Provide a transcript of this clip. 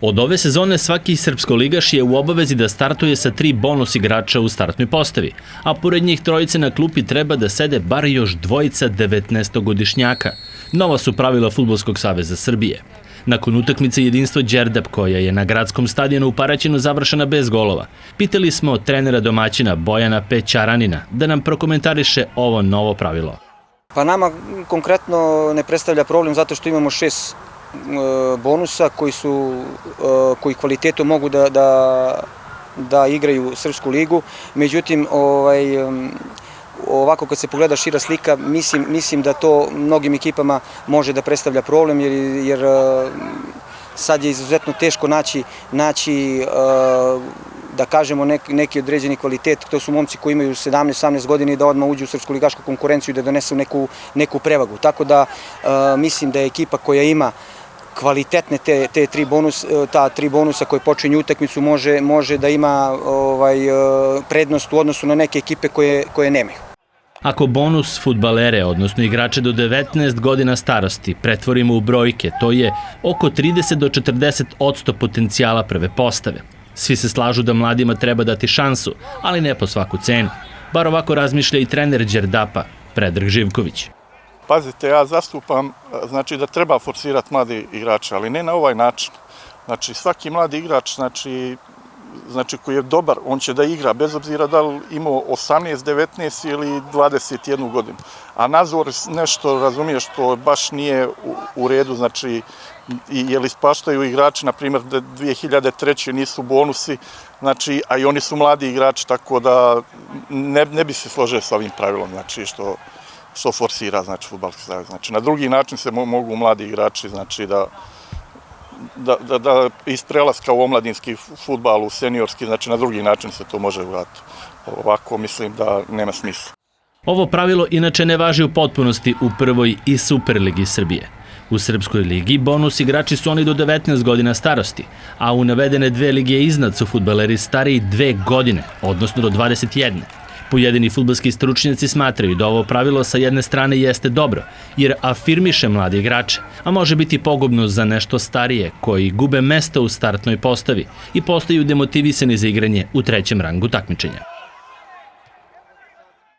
Od ove sezone svaki srpskoligaš je u obavezi da startuje sa 3 bonus igrača u startnoj postavi, a pored njih trojice na klupi treba da sede bar još dvojica 19-godišnjaka. Nova su pravila Fudbalskog saveza Srbije. Nakon utakmice Jedinstvo Đerdap, koja je na gradskom stadionu u Paraćinu završena bez golova, pitali smo trenera domaćina Bojana Pećaranina da nam prokomentariše ovo novo pravilo. Pa nama konkretno ne predstavlja problem zato što imamo 6 bonusa koji kvalitetom mogu da igraju Srpsku ligu. Međutim, ovako kad se pogleda šira slika, mislim da to mnogim ekipama može da predstavlja problem, jer sad je izuzetno teško naći da kažemo neki određeni kvalitet. To su momci koji imaju 17-18 godina i da odmah uđu u srpsku ligašku konkurenciju i da donesu neku prevagu. Tako da mislim da je ekipa koja ima kvalitetne ta tri bonusa koje počinju utakmicu može da ima prednost u odnosu na neke ekipe koje nemaju. Ako bonus fudbalere, odnosno igrače do 19 godina starosti, pretvorimo u brojke, to je oko 30 do 40% potencijala prve postave. Svi se slažu da mladima treba dati šansu, ali ne po svaku cenu. Bar ovako razmišlja i trener Đerdapa, Predrag Živković. Pazite, ja zastupam, znači da treba forsirati mladi igrače, ali ne na ovaj način. Znači svaki mladi igrač, znači koji je dobar, on će da igra, bez obzira da li imao 18, 19 ili 21 godinu. A Nazor nešto razumije što baš nije u redu, znači jer ispaštaju igrači, na primjer 2003. nisu bonusi, znači, a i oni su mladi igrači, tako da ne bi se složio sa ovim pravilom, znači što forsira, znači, Fudbalski savez. Znači, na drugi način se mogu mladi igrači, znači, da iz prelaska u omladinski fudbal, u seniorski, znači, na drugi način se to može uraditi. Ovako mislim da nema smisla. Ovo pravilo inače ne važi u potpunosti u prvoj i Superligi Srbije. U Srpskoj ligi bonus igrači su oni do 19 godina starosti, a u navedene 2 lige iznad su fudbaleri stariji 2 godine, odnosno do 21. Pojedini fudbalski stručnjaci smatraju da ovo pravilo sa jedne strane jeste dobro, jer afirmiše mlade igrače, a može biti pogubno za nešto starije koji gube mesto u startnoj postavi i postaju demotivisani za igranje u 3. rangu takmičenja.